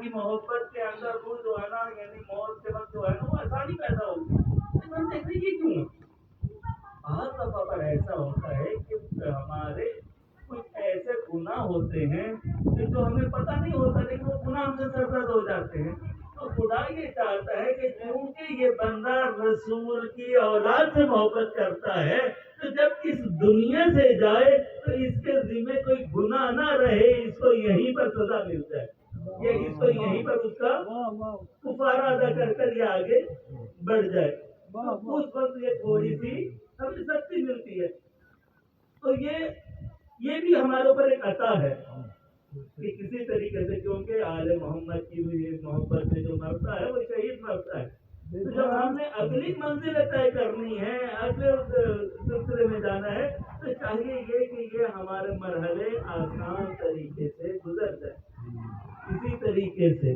کی محبت کے اندر وہ جو ہے نا یعنی موت کے وقت جو ہے نا وہ آسانی پیدا ہوگی. ہم دیکھتے یہ کیوں بعض دفعہ پر ایسا ہوتا ہے کہ ہمارے کچھ ایسے گناہ ہوتے ہیں کہ جو ہمیں پتہ نہیں ہوتا لیکن وہ گناہ ہم سے سرزد ہو جاتے ہیں. تو خدا یہ چاہتا ہے کہ کیونکہ یہ بندہ رسول کی اولاد سے محبت کرتا ہے تو جب اس دنیا سے جائے تو اس کے ذمہ کوئی گناہ نہ رہے, اس کو یہیں پر سزا مل جائے, یہ اس کو یہیں پر اس کا کفارہ ادا کر کر یہ آگے بڑھ جائے. اس وقت یہ تھوڑی سی ہمیں سختی ملتی ہے. تو یہ بھی ہمارے اوپر ایک عطا ہے کہ کسی طریقے سے, کیونکہ آل محمد کی ہوئی محبت میں جو مرتا ہے وہ شہید مرتا ہے. تو جب ہم نے اگلی منزل طے کرنی ہے, اگلے سلسلے میں جانا ہے, تو چاہیے یہ کہ یہ ہمارے مرحلے آسان طریقے سے گزر جائے. اسی طریقے سے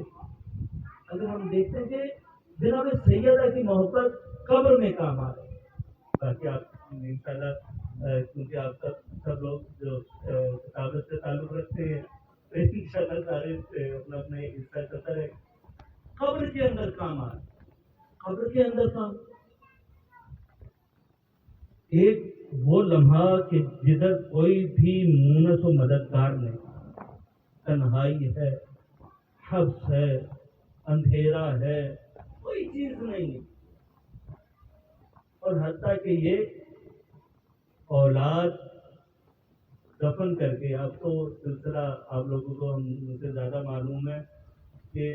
اگر ہم دیکھتے ہیں کہ جناب سیدہ کی محبت قبر میں کام آ رہی ہے, باقی آپ انشاءاللہ کیونکہ آپ سب لوگ جو کتابت سے تعلق رکھتے ہیں انشاءاللہ سارے اپنا اپنا حصہ کرتا ہے. قبر کے اندر کام آ رہا ہے, قبر کے اندر کام ایک وہ لمحہ کہ جدھر کوئی بھی مونس و مددگار نہیں, تنہائی ہے, حبس ہے, اندھیرا ہے, کوئی چیز نہیں ہے. اور حتیٰ کہ یہ اولاد دفن کر کے, اب تو سلسلہ آپ لوگوں کو ہم سے زیادہ معلوم ہے کہ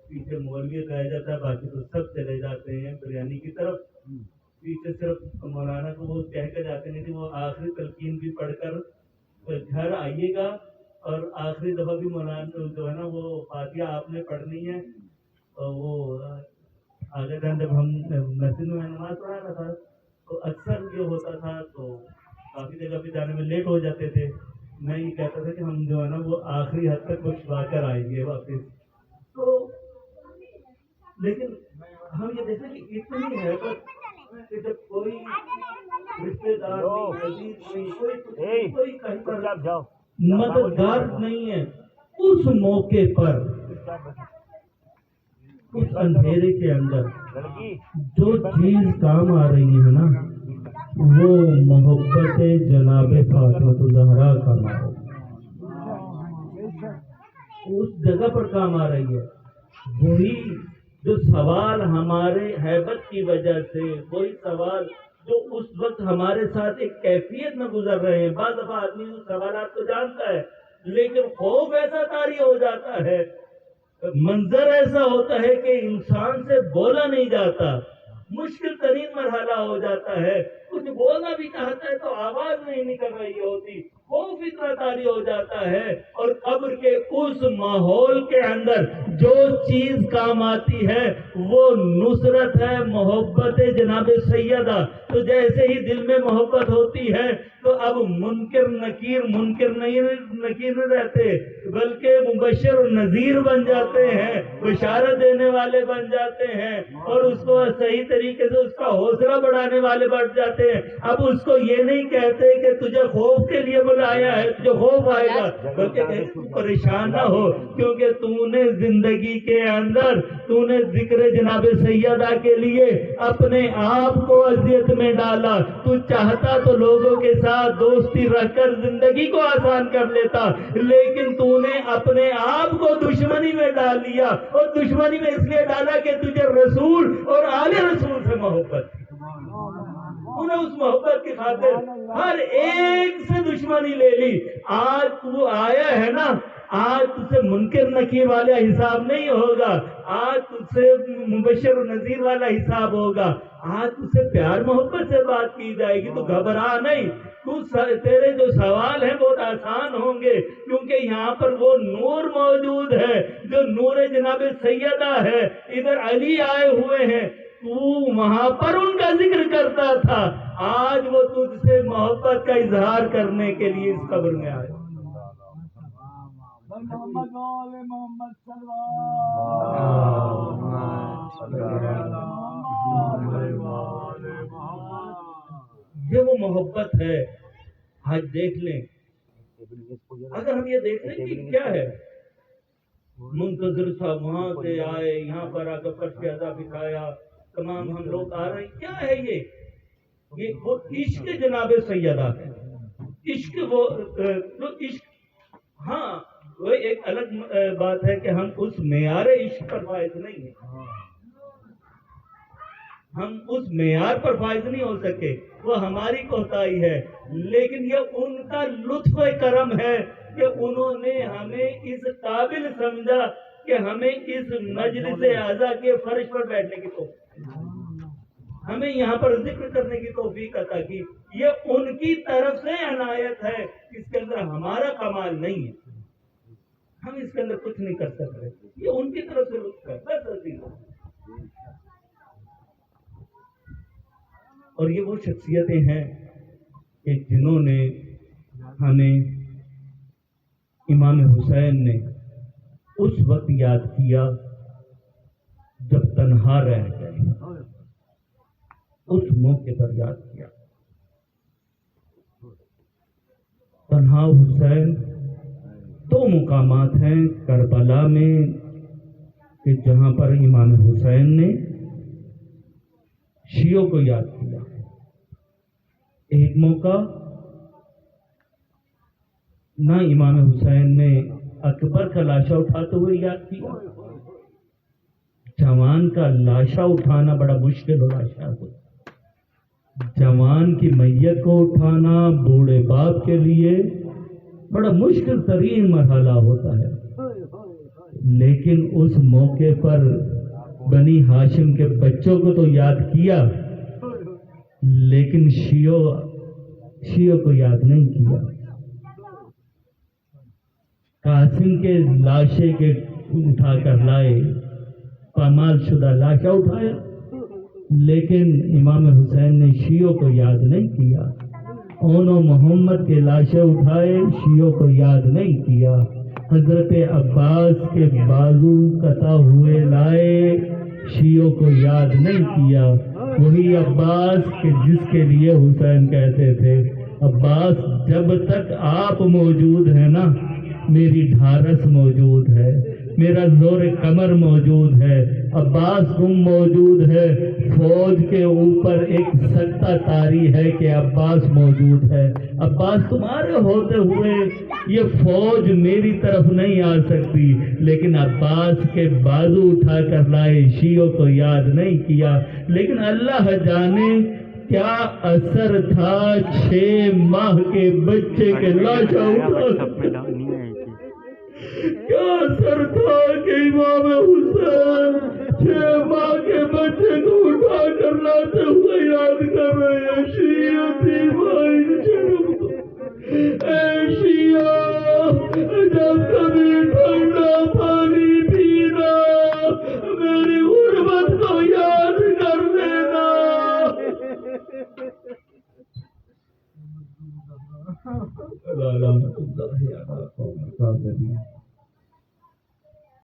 پیچھے مولوی رہ جاتا ہے, باقی تو سب چلے جاتے ہیں بریانی کی طرف. پیچھے صرف مولانا کو وہ کہہ کے جاتے ہیں کہ وہ آخری تلقین بھی پڑھ کر گھر آئیے گا, اور آخری دفعہ بھی مولانا جو ہے نا وہ فاتحہ آپ نے پڑھنی ہے. اور وہ آگے دن جب ہم مسجد میں نماز پڑھانا تھا تو اکثر یہ ہوتا تھا تو کافی جگہ پہ جانے میں لیٹ ہو جاتے تھے. میں یہ کہتا تھا کہ ہم جو ہے نا وہ آخری حد تک وہ چھپا کر آئیں گے واپس. تو لیکن ہم یہ دیکھتے ہیں کہ اتنی ہے کہ جب کوئی رشتے دار کوئی مددگار نہیں ہے, اس موقع پر اس اندھیرے کے اندر جو چیز کام آ رہی ہے نا وہ محبت جناب فاطمہ الزہرا کا نام اس جگہ پر کام آ رہی ہے. وہی جو سوال ہمارے ہیبت کی وجہ سے, وہی سوال جو اس وقت ہمارے ساتھ ایک کیفیت میں گزر رہے ہیں. بعض دفعہ آدمی ان سوالات کو جانتا ہے لیکن خوف ایسا طاری ہو جاتا ہے, منظر ایسا ہوتا ہے کہ انسان سے بولا نہیں جاتا, مشکل ترین مرحلہ ہو جاتا ہے. کچھ بولنا بھی چاہتا ہے تو آواز نہیں نکل رہی ہوتی, خوف اتنا طاری ہو جاتا ہے. اور قبر کے اس ماحول کے اندر جو چیز کام آتی ہے وہ نصرت ہے, محبت جناب سیدہ. تو جیسے ہی دل میں محبت ہوتی ہے تو اب منکر نکیر نہیں رہتے, بلکہ مبشر و نذیر بن جاتے ہیں, بشارت دینے والے بن جاتے ہیں, اور اس کو صحیح طریقے سے اس کا حوصلہ بڑھانے والے بن جاتے ہیں. اب اس کو یہ نہیں کہتے کہ تجھے خوف کے لیے بلایا ہے, تجھے خوف آئے گا, بلکہ کہتے تو پریشان نہ ہو کیونکہ تو نے زندگی کے اندر تو نے ذکر جناب سیدہ کے لیے اپنے آپ کو اذیت میں ڈالا. تو چاہتا تو لوگوں کے ساتھ دوستی رکھ کر زندگی کو آسان کر لیتا, لیکن تو نے اپنے آپ کو دشمنی میں ڈال لیا, اور دشمنی میں اس لیے ڈالا کہ تجھے رسول اور آل رسول سے محبت تھی. تو نے اس محبت کی خاطر ہر ایک سے دشمنی لے لی. آج تو آیا ہے نا, آج تجھ سے منکر نکیر والا حساب نہیں ہوگا, آج تجھ سے مبشر و نذیر والا حساب ہوگا. آج تجھ سے پیار محبت سے بات کی جائے گی, تو گھبرا نہیں. تیرے جو سوال ہیں بہت آسان ہوں گے, کیونکہ یہاں پر وہ نور موجود ہے جو نور جناب سیدہ ہے. ادھر علی آئے ہوئے ہیں, تو وہاں پر ان کا ذکر کرتا تھا, آج وہ تجھ سے محبت کا اظہار کرنے کے لیے اس قبر میں آئے. محمد وآل محمد صلی یہ وہ محبت ہے. آج دیکھ لیں, اگر ہم یہ دیکھ لیں کہ کیا ہے منتظر تھا، وہاں سے آئے یہاں پر آ کر فرش ادا بٹھایا، تمام ہم لوگ آ رہے ہیں. کیا ہے یہ وہ عشق جناب سیدہ ہے. عشق وہ تو عشق، ہاں وہ ایک الگ بات ہے کہ ہم اس معیار عشق پر فائز نہیں ہیں، ہم اس معیار پر فائز نہیں ہو سکے، وہ ہماری کوتاہی ہے. لیکن یہ ان کا لطف کرم ہے کہ انہوں نے ہمیں اس قابل سمجھا کہ ہمیں اس مجلس اعزا کے فرش پر بیٹھنے کی توفیق، ہمیں یہاں پر ذکر کرنے کی توفیق عطا کی. یہ ان کی طرف سے عنایت ہے، اس کے اندر ہمارا کمال نہیں ہے، ہم اس کے اندر کچھ نہیں کر سکتے، یہ ان کی طرف سے لطف ہے بس عزیزوں. اور یہ وہ شخصیتیں ہیں کہ جنہوں نے ہمیں امام حسین نے اس وقت یاد کیا جب تنہا رہ گئے، اس موقع پر یاد کیا. تنہا حسین دو مقامات ہیں کربلا میں کہ جہاں پر امام حسین نے شیعوں کو یاد کیا. ایک موقع نہ امام حسین نے اکبر کا لاشا اٹھاتے ہوئے یاد کیا، جوان کا لاشا اٹھانا بڑا مشکل لاشا ہوتا، جوان کی میت کو اٹھانا بوڑھے باپ کے لیے بڑا مشکل ترین مرحلہ ہوتا ہے. لیکن اس موقع پر بنی ہاشم کے بچوں کو تو یاد کیا، لیکن شیعوں کو یاد نہیں کیا. قاسم کے لاشے کے اٹھا کر لائے، پامال شدہ لاشا اٹھایا، لیکن امام حسین نے شیعوں کو یاد نہیں کیا. اونو محمد کے لاشے اٹھائے، شیعوں کو یاد نہیں کیا. حضرت عباس کے بازو قطع ہوئے لائے، شیعوں کو یاد نہیں کیا. وہی عباس کہ جس کے لیے حسین کہتے تھے عباس جب تک آپ موجود ہیں نا میری ڈھارس موجود ہے، میرا زور کمر موجود ہے. عباس تم موجود ہے، فوج کے اوپر ایک سکتہ طاری ہے کہ عباس موجود ہے. عباس تمہارے ہوتے ہوئے یہ فوج میری طرف نہیں آ سکتی، لیکن عباس کے بازو اٹھا کر لائے، شیعوں کو یاد نہیں کیا. لیکن اللہ جانے کیا اثر تھا 6 ماہ کے بچے کے لاشا اٹھا، کیا اثر تھا کہ امام حسین 6 ماہ کے بچے کو اٹھا کر لاتے ہوئے یاد کر رہے ہیں. شیعتی بھائی شرم، اے شیعہ جب کبھی ٹھنڈا پانی پینا میری غربت کو یاد کر لینا. اللہ